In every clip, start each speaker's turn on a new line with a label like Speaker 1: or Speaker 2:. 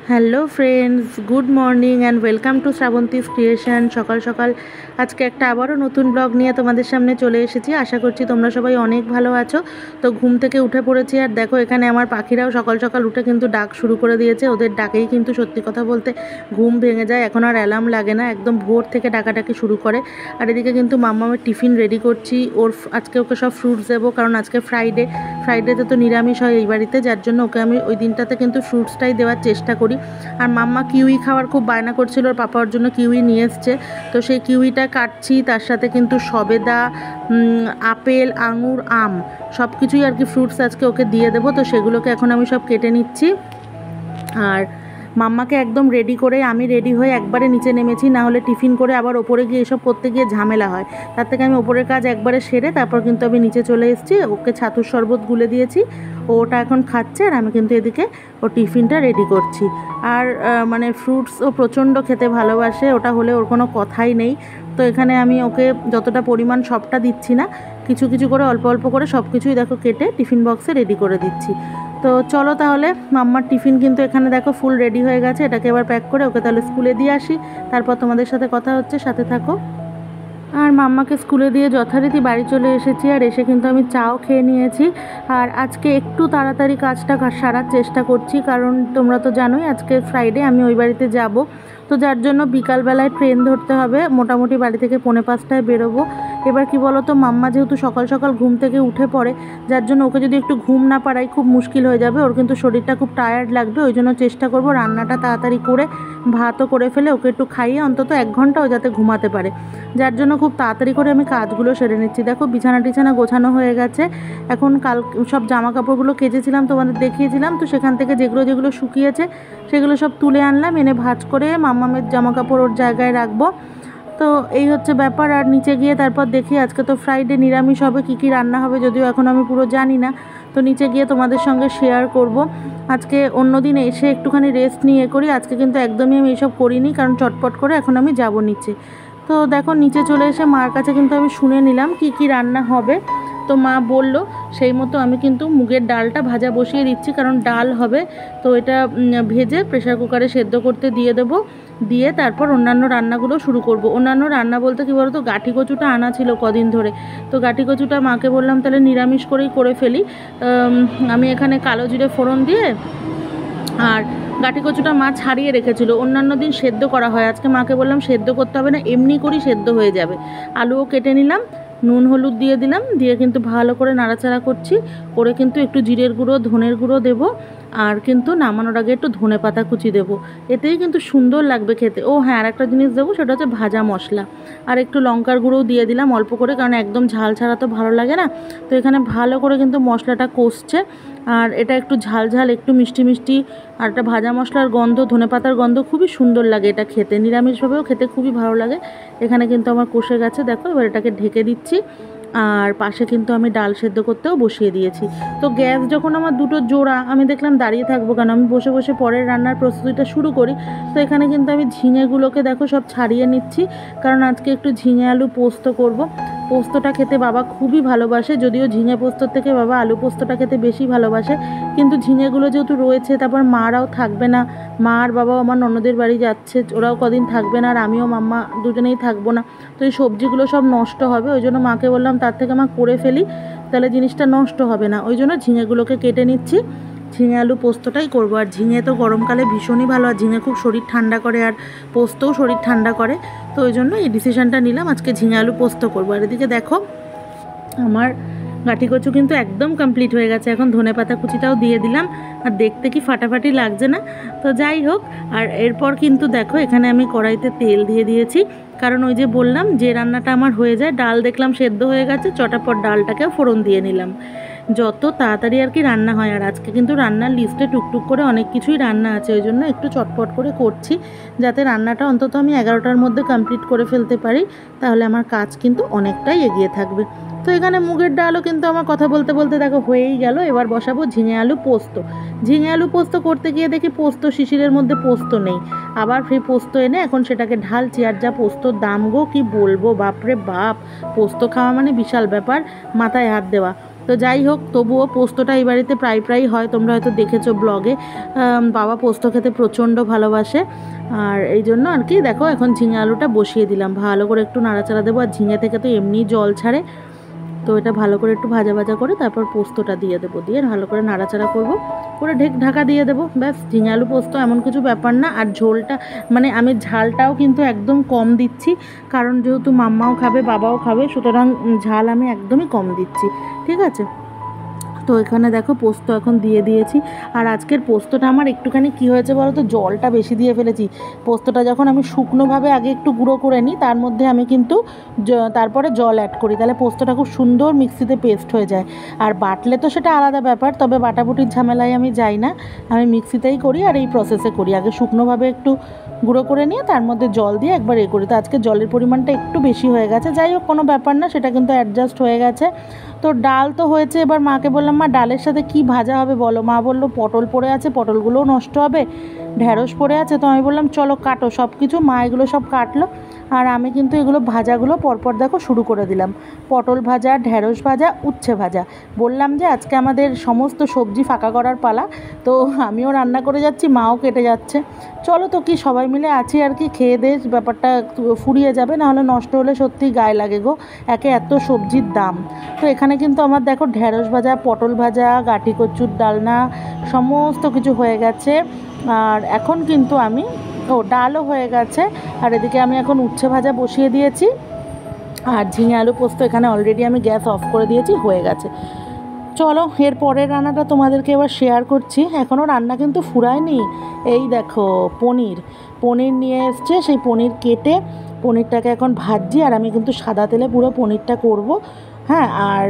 Speaker 1: Hello friends, good morning and welcome to Srabanti's creation. সকাল সকাল আজকে একটা আবারও নতুন ব্লগ নিয়ে তোমাদের সামনে চলে এসেছি। আশা করছি তোমরা সবাই অনেক ভালো আছো। তো ঘুম থেকে উঠে পড়েছি, আর দেখো এখানে আমার পাখিরাও সকাল সকাল উঠে কিন্তু ডাক শুরু করে দিয়েছে। ওদের ডাকেই কিন্তু সত্যি কথা বলতে ঘুম ভেঙে যায়। এখন আর অ্যালার্ম লাগে না, একদম ভোর থেকে ডাকাডাকি শুরু করে। আর এদিকে কিন্তু মাম্মামের টিফিন রেডি করছি। আজকে ওকে সব ফ্রুটস দেবো, কারণ আজকে ফ্রাইডেতে তো নিরামিষ হয় এই বাড়িতে, যার জন্য ওকে আমি ওই দিনটাতে কিন্তু ফ্রুটসটাই দেওয়ার চেষ্টা করি। আর মাম্মা কিউই খাওয়ার খুব বায়না করছিল, ওর পাপা ওর জন্য কিউই নিয়ে এসছে। তো সেই কিউইটা কাটছি, তার সাথে কিন্তু সবেদা, আপেল, আঙুর, আম সব কিছুই আর কি ফ্রুটস আজকে ওকে দিয়ে দেবো। তো সেগুলোকে এখন আমি সব কেটে নিচ্ছি। আর মাম্মাকে একদম রেডি করে আমি রেডি হয়ে একবারে নিচে নেমেছি, না হলে টিফিন করে আবার ওপরে গিয়ে এসব করতে গিয়ে ঝামেলা হয়। তার থেকে আমি ওপরের কাজ একবারে সেরে তারপর কিন্তু আমি নিচে চলে এসেছি। ওকে ছাতুর শরবত গুলে দিয়েছি, ওটা এখন খাচ্ছে, আর আমি কিন্তু এদিকে ও টিফিনটা রেডি করছি। আর মানে ফ্রুটস ও প্রচণ্ড খেতে ভালোবাসে, ওটা হলে ওর কোনো কথাই নেই। তো এখানে আমি ওকে যতটা পরিমাণ সবটা দিচ্ছি না, কিছু কিছু করে অল্প অল্প করে সব কিছুই দেখো কেটে টিফিন বক্সে রেডি করে দিচ্ছি। তো চলো তাহলে, মাম্মার টিফিন কিন্তু এখানে দেখো ফুল রেডি হয়ে গেছে। এটাকে এবার প্যাক করে ওকে তাহলে স্কুলে দিয়ে আসি, তারপর তোমাদের সাথে কথা হচ্ছে, সাথে থাকো। আর মাম্মাকে স্কুলে দিয়ে যথারীতি বাড়ি চলে এসেছি, আর এসে কিন্তু আমি চাও খেয়ে নিয়েছি। আর আজকে একটু তাড়াতাড়ি কাজটা সারার চেষ্টা করছি, কারণ তোমরা তো জানোই আজকে ফ্রাইডে, আমি ওই বাড়িতে যাব। তো যার জন্য বিকালবেলায় ট্রেন ধরতে হবে, মোটামুটি বাড়ি থেকে 4:45টায় বেরোবো। এবার কি বলো তো, মাম্মা যেহেতু সকাল সকাল ঘুম থেকে উঠে পড়ে, যার জন্য ওকে যদি একটু ঘুম না পাড়াই খুব মুশকিল হয়ে যাবে। ওর কিন্তু শরীরটা খুব টায়ার্ড লাগবে, ওই জন্য চেষ্টা করব রান্নাটা তাড়াতাড়ি করে ভাতও করে ফেলে ওকে একটু খাইয়ে অন্তত 1 ঘন্টা ও যাতে ঘুমাতে পারে। যার জন্য খুব তাড়াতাড়ি করে আমি কাজগুলো সেরে নিচ্ছি। দেখো বিছানা টিছানা গোছানো হয়ে গেছে। এখন সব জামা কাপড়গুলো কেচেছিলাম, তোমাদের দেখিয়েছিলাম, তো সেখান থেকে যেগুলো যেগুলো শুকিয়েছে সেগুলো সব তুলে আনলাম, এনে ভাঁজ করে মাম্মামের জামা কাপড় ওর জায়গায় রাখবো। তো এই হচ্ছে ব্যাপার। আর নিচে গিয়ে তারপর দেখি, আজকে তো ফ্রাইডে, নিরামিষ হবে, কী কী রান্না হবে যদিও এখন আমি পুরো জানি না। তো নিচে গিয়ে তোমাদের সঙ্গে শেয়ার করব। আজকে অন্যদিন এসে একটুখানি রেস্ট নিয়ে করি, আজকে কিন্তু একদমই আমি এসব করিনি, কারণ চটপট করে এখন আমি যাব নিচে। তো দেখো নিচে চলে এসে মার কাছে কিন্তু আমি শুনে নিলাম কি কি রান্না হবে। তো মা বলল সেই মতো আমি কিন্তু মুগের ডালটা ভাজা বসিয়ে দিচ্ছি, কারণ ডাল হবে। তো এটা ভেজে প্রেসার কুকারে সেদ্ধ করতে দিয়ে দেবো, দিয়ে তারপর অন্যান্য রান্নাগুলো শুরু করব। অন্যান্য রান্না বলতে কী বলো তো, গাঁঠি কচুটা আনা ছিল কদিন ধরে, তো গাঁঠি কচুটা মাকে বললাম তাহলে নিরামিষ করেই করে ফেলি। আমি এখানে কালো জিরে ফোড়ন দিয়ে, আর গাঁঠি কচুটা মা ছাড়িয়ে রেখেছিল, অন্যান্য দিন সেদ্ধ করা হয়, আজকে মাকে বললাম সেদ্ধ করতে হবে না, এমনি করেই সেদ্ধ হয়ে যাবে। আলুও কেটে নিলাম, নুন হলুদ দিয়ে দিলাম, দিয়ে কিন্তু ভালো করে নাড়াচাড়া করছি, করে কিন্তু একটু জিরের গুঁড়ো, ধনের গুঁড়ো দেবো, আর কিন্তু নামানোর আগে একটু ধনে পাতা কুচি দেবো, এতেই কিন্তু সুন্দর লাগবে খেতে। ও হ্যাঁ, আর একটা জিনিস দেবো, সেটা হচ্ছে ভাজা মশলা, আর একটু লঙ্কার গুঁড়োও দিয়ে দিলাম অল্প করে, কারণ একদম ঝাল ছাড়া তো ভালো লাগে না। তো এখানে ভালো করে কিন্তু মশলাটা কষছে, আর এটা একটু ঝাল ঝাল, একটু মিষ্টি মিষ্টি, আর একটা ভাজা মশলার গন্ধ, ধনেপাতার গন্ধ, খুবই সুন্দর লাগে এটা খেতে, নিরামিষভাবেও খেতে খুবই ভালো লাগে। এখানে কিন্তু আমার কষে গেছে, দেখো এবার এটাকে ঢেকে দিচ্ছি। আর পাশে কিন্তু আমি ডাল সেদ্ধ করতেও বসিয়ে দিয়েছি। তো গ্যাস যখন আমার দুটো জোড়া, আমি দেখলাম দাঁড়িয়ে থাকবো কেন, আমি বসে বসে পরের রান্নার প্রস্তুতিটা শুরু করি। তো এখানে কিন্তু আমি ঝিঙেগুলোকে দেখো সব ছাড়িয়ে নিচ্ছি, কারণ আজকে একটু ঝিঙে আলু পোস্ত করব। পোস্তটা খেতে বাবা খুবই ভালোবাসে, যদিও ঝিঙে পোস্তর থেকে বাবা আলু পোস্তটা খেতে বেশি ভালোবাসে, কিন্তু ঝিঙেগুলো যেহেতু রয়েছে, তারপর মারাও থাকবে না, মা আর বাবাও আমার ননদের বাড়ি যাচ্ছে, ওরাও কদিন থাকবে না, আর আমিও মাম্মা দুজনেই থাকবো না। তো এই সবজিগুলো সব নষ্ট হবে, ওই জন্য মাকে বললাম তার থেকে মা করে ফেলি, তাহলে জিনিসটা নষ্ট হবে না। ওই জন্য ঝিঙেগুলোকে কেটে নিচ্ছি, ঝিঙে আলু পোস্তটাই করবো। আর ঝিঙে তো গরমকালে ভীষণই ভালো, আর ঝিঙে খুব শরীর ঠান্ডা করে, আর পোস্তও শরীর ঠান্ডা করে। তো ওই জন্য এই ডিসিশানটা নিলাম, আজকে ঝিঙে আলু পোস্ত করবো। আর এদিকে দেখো আমার গাঁঠি কচু কিন্তু একদম কমপ্লিট হয়ে গেছে, এখন ধনেপাতা কুচিটাও দিয়ে দিলাম, আর দেখতে কি ফাটাফাটি লাগছে না? তো যাই হোক, আর এরপর কিন্তু দেখো এখানে আমি কড়াইতে তেল দিয়ে দিয়েছি, কারণ ওই যে বললাম যে রান্নাটা আমার হয়ে যায়, ডাল দেখলাম সেদ্ধ হয়ে গেছে, চটাপট ডালটাকে ফোড়ন দিয়ে নিলাম, যত তাড়াতাড়ি আর কি রান্না হয়। আর আজকে কিন্তু রান্নার লিস্টে টুকটুক করে অনেক কিছুই রান্না আছে, ওই জন্য একটু চটপট করে করছি, যাতে রান্নাটা অন্তত আমি 11টার মধ্যে কমপ্লিট করে ফেলতে পারি, তাহলে আমার কাজ কিন্তু অনেকটাই এগিয়ে থাকবে। তো এখানে মুগের ডালও কিন্তু আমার কথা বলতে বলতে দেখো হয়েই গেল। এবার বসাবো ঝিঙে আলু পোস্ত। ঝিঙে আলু পোস্ত করতে গিয়ে দেখি পোস্ত শিশিরের মধ্যে পোস্ত নেই, আবার ফ্রি পোস্ত এনে এখন সেটাকে ঢালছি। আর যা পোস্তর দাম গো, কি বলবো, বাপরে বাপ, পোস্ত খাওয়া মানে বিশাল ব্যাপার, মাথায় হাত দেওয়া। তো যাই হোক, তবুও পোস্তটা এই বাড়িতে প্রায় প্রায় হয়, তোমরা হয়তো দেখেছো ব্লগে। বাবা পোস্ত খেতে প্রচণ্ড ভালোবাসে, আর এই জন্য আর কি দেখো এখন ঝিঙে আলুটা বসিয়ে দিলাম, ভালো করে একটু নাড়াচাড়া দেবো। আর ঝিঙে থেকে তো এমনি জল ছাড়ে, তো এটা ভালো করে একটু ভাজা ভাজা করে তারপর পোস্তটা দিয়ে দেবো, দিয়ে ভালো করে নাড়াচাড়া করব, করে ঢাকা দিয়ে দেবো, ব্যাস ঝিঙে আলু পোস্ত, এমন কিছু ব্যাপার না। আর ঝোলটা মানে আমি ঝালটাও কিন্তু একদম কম দিচ্ছি, কারণ যেহেতু মাম্মাও খাবে বাবাও খাবে, সুতরাং ঝাল আমি একদমই কম দিচ্ছি, ঠিক আছে। তো এখানে দেখো পোস্ত এখন দিয়ে দিয়েছি। আর আজকের পোস্তটা আমার একটুখানি কি হয়েছে বলো তো, জলটা বেশি দিয়ে ফেলেছি। পোস্তটা যখন আমি শুকনোভাবে আগে একটু গুঁড়ো করে নিই, তার মধ্যে আমি কিন্তু তারপরে জল অ্যাড করি, তাহলে পোস্তটা খুব সুন্দর মিক্সিতে পেস্ট হয়ে যায়। আর বাটলে তো সেটা আলাদা ব্যাপার, তবে বাটাবুটির ঝামেলায় আমি যাই না, আমি মিক্সিতেই করি আর এই প্রসেসে করি। আগে শুকনোভাবে একটু গুঁড়ো করে নিয়ে তার মধ্যে জল দিয়ে একবার করি। তো আজকে জলের পরিমাণটা একটু বেশি হয়ে গেছে, যাই হোক কোনো ব্যাপার না, সেটা কিন্তু অ্যাডজাস্ট হয়ে গেছে। তো ডাল তো হয়েছে, এবার মাকে বললাম মা ডালের সাথে কি ভাজা হবে বলো। মা বললো পটল পড়ে আছে, পটলগুলোও নষ্ট হবে, ঢ্যাঁড়স পড়ে আছে। তো আমি বললাম চলো কাটো সব কিছু, মা এগুলো সব কাটলো, আর আমি কিন্তু এগুলো ভাজাগুলো পরপর দেখো শুরু করে দিলাম। পটল ভাজা, ঢ্যাঁড়স ভাজা, উচ্ছে ভাজা। বললাম যে আজকে আমাদের সমস্ত সবজি ফাঁকা করার পালা, তো আমিও রান্না করে যাচ্ছি, মাও কেটে যাচ্ছে। চলো তো কি সবাই মিলে আছি আর কি, খেয়ে দিয়ে ব্যাপারটা ফুরিয়ে যাবে, নাহলে নষ্ট হলে সত্যি গায়ে লাগে গো, একে এত সবজির দাম। তো এখানে কিন্তু আমার দেখো ঢ্যাঁড়স ভাজা, পটল ভাজা, গাঁটি কচুর ডালনা সমস্ত কিছু হয়ে গেছে। আর এখন কিন্তু আমি ডালও হয়ে গেছে, আর এদিকে আমি এখন উচ্ছে ভাজা বসিয়ে দিয়েছি, আর ঝিঙে আলু পোস্ত এখানে অলরেডি আমি গ্যাস অফ করে দিয়েছি, হয়ে গেছে। চলো এর পরের রান্নাটা তোমাদেরকে এবার শেয়ার করছি। এখনও রান্না কিন্তু ফুরায়নি। এই দেখো পনির নিয়ে এসছে, সেই পনির কেটে পনিরটাকে এখন ভাজছি, আর আমি কিন্তু সাদা তেলে পুরো পনিরটা করব। হ্যাঁ, আর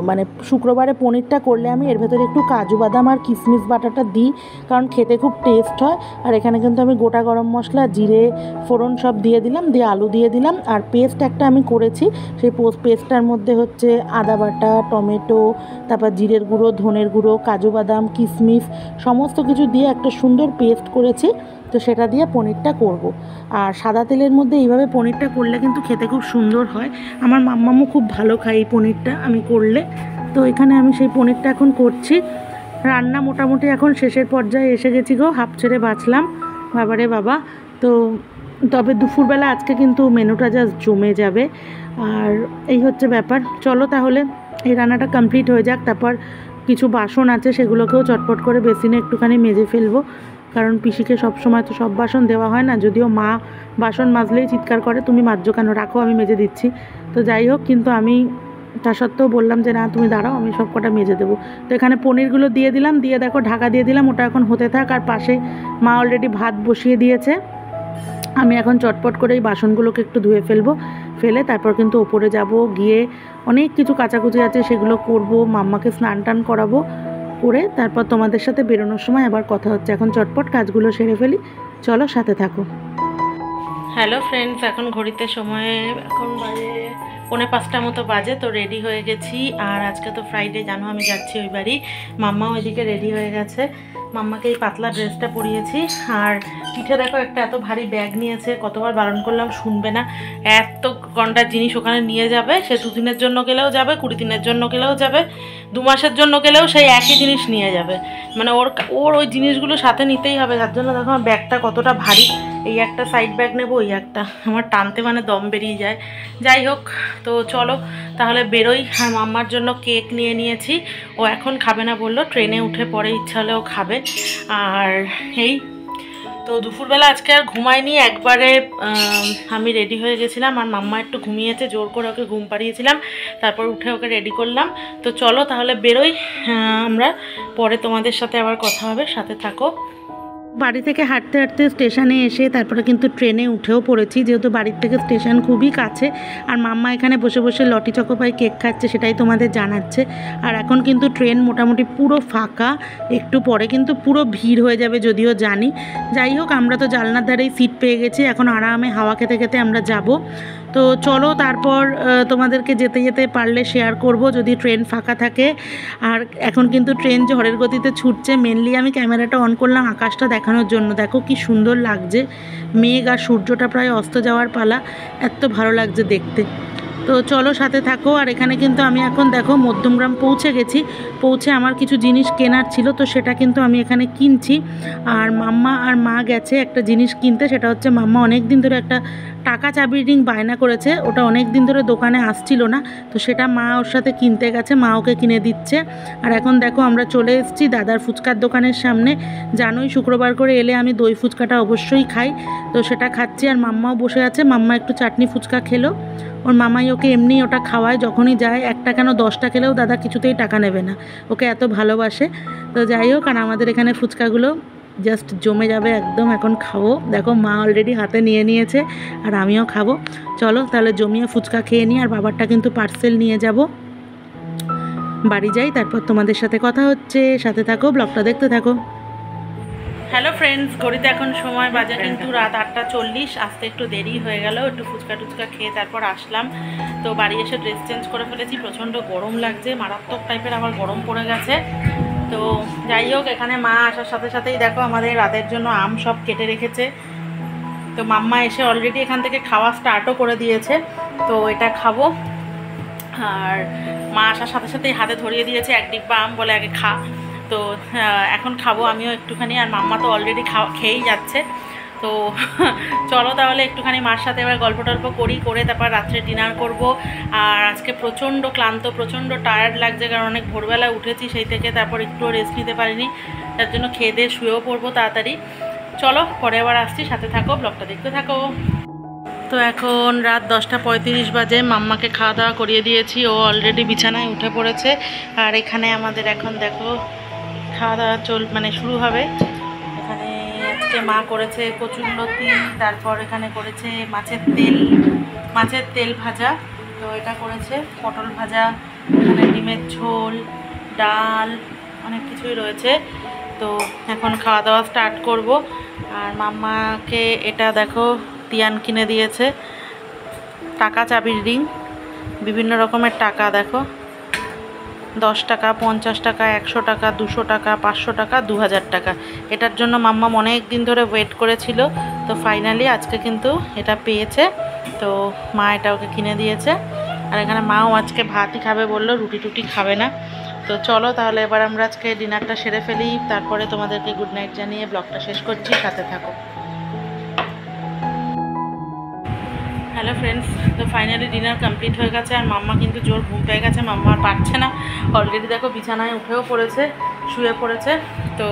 Speaker 1: মানে শুক্রবারে পনিরটা করলে আমি এর ভেতরে একটু কাজু বাদাম আর কিশমিশ বাটাটা দিই, কারণ খেতে খুব টেস্ট হয়। আর এখানে কিন্তু আমি গোটা গরম মশলা, জিরে ফোড়ন সব দিয়ে দিলাম, দিয়ে আলু দিয়ে দিলাম। আর পেস্ট একটা আমি করেছি, সেই পেস্টটার মধ্যে হচ্ছে আদা বাটা, টমেটো, তারপর জিরের গুঁড়ো, ধনের গুঁড়ো, কাজু বাদাম, কিশমিশ সমস্ত কিছু দিয়ে একটা সুন্দর পেস্ট করেছি। তো সেটা দিয়ে পনিরটা করব। আর সাদা তেলের মধ্যে এইভাবে পনিরটা করলে কিন্তু খেতে খুব সুন্দর হয়। আমার মাম্মামও খুব ভালো খায় এই পনিরটা আমি করলে। তো এখানে আমি সেই পনিরটা এখন করছি। রান্না মোটামুটি এখন শেষের পর্যায়ে এসে গেছি গো, হাফ ছেড়ে বাঁচলাম, বাবারে বাবা। তো তবে দুপুরবেলা আজকে কিন্তু মেনুটা জাস্ট জমে যাবে। আর এই হচ্ছে ব্যাপার। চলো তাহলে এই রান্নাটা কমপ্লিট হয়ে যাক, তারপর কিছু বাসন আছে সেগুলোকেও চটপট করে বেসিনে একটুখানি মেজে ফেলবো, কারণ পিসিকে সবসময় তো সব বাসন দেওয়া হয় না, যদিও মা বাসন মাজলেই চিৎকার করে তুমি মাজছো কেন, রাখো আমি মেজে দিচ্ছি। তো যাই হোক, কিন্তু আমি তা সত্ত্বেও বললাম যে না তুমি দাঁড়াও, আমি সব কটা মেজে দেবো। তো এখানে পনিরগুলো দিয়ে দিলাম, দিয়ে দেখো ঢাকা দিয়ে দিলাম, ওটা এখন হতে থাক। আর পাশে মা অলরেডি ভাত বসিয়ে দিয়েছে। আমি এখন চটপট করে এই বাসনগুলোকে একটু ধুয়ে ফেলে তারপর কিন্তু ওপরে যাব, গিয়ে অনেক কিছু কাচাকুচি আছে সেগুলো করব, মাম্মাকে স্নান টান করাবো, করে তারপর তোমাদের সাথে বেরোনোর সময় আবার কথা হচ্ছে। এখন চটপট কাজগুলো সেরে ফেলি, চলো সাথে থাকো। হ্যালো ফ্রেন্ডস, এখন ঘড়িতে সময় এখন বাজে 4:45 মতো বাজে। তো রেডি হয়ে গেছি, আর আজকে তো ফ্রাইডে, জানো আমি যাচ্ছি ওই বাড়ি। মাম্মাও ওইদিকে রেডি হয়ে গেছে, মাম্মাকে এই পাতলা ড্রেসটা পরিয়েছি। আর পিঠে দেখো একটা এত ভারী ব্যাগ নিয়েছে, কতবার বারণ করলাম শুনবে না। এত ঘন্টার জিনিস ওখানে নিয়ে যাবে, সে 2 দিনের জন্য গেলেও যাবে, 20 দিনের জন্য গেলেও যাবে, 2 মাসের জন্য গেলেও সেই একই জিনিস নিয়ে যাবে। মানে ওর ওই জিনিসগুলো সাথে নিতেই হবে, তার জন্য দেখো আমার ব্যাগটা কতটা ভারী। এই একটা সাইড ব্যাগ নেবো, ওই একটা, আমার টানতে মানে দম বেরিয়ে যায়। যাই হোক, তো চলো তাহলে বেরোই। আর মাম্মার জন্য কেক নিয়ে নিয়েছি, ও এখন খাবে না বললো, ট্রেনে উঠে পরে ইচ্ছা হলে ও খাবে। আর এই তো দুপুরবেলা আজকে আর ঘুমাইনি, একবারে আমি রেডি হয়ে গেছিলাম, আর মাম্মা একটু ঘুমিয়েছে, জোর করে ওকে ঘুম পাড়িয়েছিলাম, তারপর উঠে ওকে রেডি করলাম। তো চলো তাহলে বেরোই, আমরা পরে তোমাদের সাথে আবার কথা হবে, সাথে থাকো। বাড়ি থেকে হাঁটতে হাঁটতে স্টেশনে এসে তারপরে কিন্তু ট্রেনে উঠেও পড়েছি, যেহেতু বাড়ির থেকে স্টেশন খুবই কাছে। আর মাম্মা এখানে বসে বসে লটি চকোপাই কেক খাচ্ছে, সেটাই তোমাদের জানাচ্ছে। আর এখন কিন্তু ট্রেন মোটামুটি পুরো ফাঁকা, একটু পরে কিন্তু পুরো ভিড় হয়ে যাবে যদিও জানি। যাই হোক, আমরা তো জানলার ধারেই সিট পেয়ে গেছি, এখন আরামে হাওয়া খেতে খেতে আমরা যাব। তো চলো তারপর তোমাদেরকে যেতে যেতে পারলে শেয়ার করব যদি ট্রেন ফাঁকা থাকে। আর এখন কিন্তু ট্রেন ঝড়ের গতিতে ছুটছে, মেনলি আমি ক্যামেরাটা অন করলাম আকাশটা দেখানোর জন্য। দেখো কি সুন্দর লাগছে, মেঘ আর সূর্যটা প্রায় অস্ত যাওয়ার পালা, এত ভালো লাগছে দেখতে। তো তো চলো সাথে থাকো। আর এখানে কিন্তু আমি এখন দেখো মধ্যমগ্রাম পৌঁছে গেছি। পৌঁছে আমার কিছু জিনিস কেনার ছিল, তো সেটা কিন্তু আমি এখানে কিনছি। আর মাম্মা আর মা গেছে একটা জিনিস কিনতে, সেটা হচ্ছে মাম্মা অনেক দিন ধরে একটা টাকা চাবির রিং বায়না করেছে, ওটা অনেক দিন ধরে দোকানে আসছিল না, তো সেটা মা ওর সাথে কিনতে গেছে, মা ওকে কিনে দিচ্ছে। আর এখন দেখো আমরা চলে এসেছি দাদার ফুচকার দোকানের সামনে। জানোই শুক্রবার করে এলে আমি দই ফুচকাটা অবশ্যই খাই, তো সেটা খাচ্ছি। আর মাম্মাও বসে আছে, মাম্মা একটু চাটনি ফুচকা খেলো। ওর মামাই ওকে এমনি ওটা খাওয়ায়, যখনই যায় একটা কেন 10টা খেলেও দাদা কিছুতেই টাকা নেবে না, ওকে এত ভালোবাসে। তো যাই হোক, আর আমাদের এখানে ফুচকাগুলো জাস্ট জমে যাবে একদম। এখন খাবো, দেখো মা অলরেডি হাতে নিয়ে নিয়েছে আর আমিও খাবো। চলো তাহলে জমিয়ে ফুচকা খেয়ে নিই, আর বাবারটা কিন্তু পার্সেল নিয়ে যাব। বাড়ি যাই, তারপর তোমাদের সাথে কথা হচ্ছে, সাথে থাকো, ব্লগটা দেখতে থাকো। হ্যালো ফ্রেন্ডস, ঘড়িতে এখন সময় বাজে কিন্তু রাত 8:40। আসতে একটু দেরি হয়ে গেল, একটু ফুচকা টুচকা খেয়ে তারপর আসলাম। তো বাড়ি এসে ড্রেস চেঞ্জ করে ফেলেছি, প্রচণ্ড গরম লাগছে, মারাত্মক টাইপের আবার গরম পড়ে গেছে। তো যাই হোক, এখানে মা আসার সাথে সাথেই দেখো আমাদের রাতের জন্য আম সব কেটে রেখেছে। তো মাম্মা এসে অলরেডি এখান থেকে খাওয়া স্টার্টও করে দিয়েছে, তো এটা খাবো। আর মা আসার সাথে সাথেই হাতে ধরিয়ে দিয়েছে এক ডিব্বা আম, বলে আগে খা। তো এখন খাবো আমিও একটুখানি, আর মাম্মা তো অলরেডি খেয়েই যাচ্ছে। তো চলো তাহলে একটুখানি মার সাথে এবার গল্প টল্প করে তারপর রাত্রে ডিনার করব। আর আজকে প্রচণ্ড ক্লান্ত, প্রচণ্ড টায়ার্ড লাগছে, কারণ অনেক ভোরবেলা উঠেছি সেই থেকে, তারপর একটুও রেস্ট নিতে পারিনি, তার জন্য খেয়ে দিয়ে শুয়েও পড়বো তাড়াতাড়ি। চলো পরে আবার আসছি, সাথে থাকো, ব্লগটা দেখতে থাকো। তো এখন রাত 10:35 বাজে, মাম্মাকে খাওয়া দাওয়া করিয়ে দিয়েছি, ও অলরেডি বিছানায় উঠে পড়েছে। আর এখানে আমাদের এখন দেখো খাওয়া দাওয়া শুরু হবে। এখানে আজকে মা করেছে কচুরলতি, তারপর এখানে করেছে মাছের তেল ভাজা, তো এটা করেছে পটল ভাজা, এখানে ডিমের ঝোল, ডাল, অনেক কিছুই রয়েছে। তো এখন খাওয়া দাওয়া স্টার্ট করব। আর মাম্মাকে এটা দেখো তিয়ান কিনে দিয়েছে টাকা চাবির রিং, বিভিন্ন রকমের টাকা দেখো, 10 টাকা, 50 টাকা, 100 টাকা, 200 টাকা, 500 টাকা, 2000 টাকা। এটার জন্য মাম্মা অনেক দিন ধরে ওয়েট করেছিল, তো ফাইনালি আজকে কিন্তু এটা পেয়েছে। তো মা এটা ওকে কিনে দিয়েছে। আর এখানে মাও আজকে ভাতই খাবে বললো, রুটি টুটি খাবে না। তো চলো তাহলে এবার আমরা আজকে ডিনারটা সেরে ফেলি, তারপরে তোমাদেরকে গুড নাইট জানিয়ে ব্লগটা শেষ করছি, সাথে থাকো। হ্যালো ফ্রেন্ডস, তো ফাইনালি ডিনার কমপ্লিট হয়ে গেছে। আর মাম্মা কিন্তু জোর ঘুম পেয়ে গেছে, মাম্মা আর পারছে না, অলরেডি দেখো বিছানায় উঠেও পড়েছে, শুয়ে পড়েছে। তো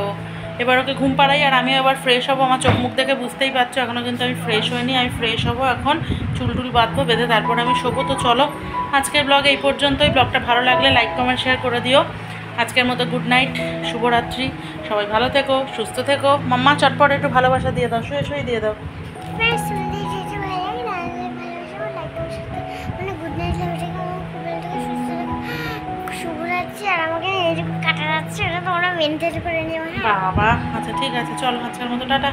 Speaker 1: এবার ওকে ঘুম পাড়াই, আর আমিও এবার ফ্রেশ হবো। আমার চোখ মুখ দেখে বুঝতেই পারছো এখনও কিন্তু আমি ফ্রেশ হইনি, আমি ফ্রেশ হবো এখন, চুল টুল বাঁধবো, বেঁধে তারপর আমি শোবো। তো চলো আজকের ব্লগ এই পর্যন্তই। ব্লগটা ভালো লাগলে লাইক কমেন্ট শেয়ার করে দিও। আজকের মতো গুড নাইট, শুভরাত্রি, সবাই ভালো থেকো, সুস্থ থেকো। মাম্মা চটপট একটু ভালোবাসা দিয়ে দাও, শুয়ে দিয়ে দাও।
Speaker 2: আর আমাকে কাটা যাচ্ছে, ওটা তোমরা মেনটেন করে নিও।
Speaker 1: বাবা আচ্ছা ঠিক আছে, চলো আজকের মতো টাটা।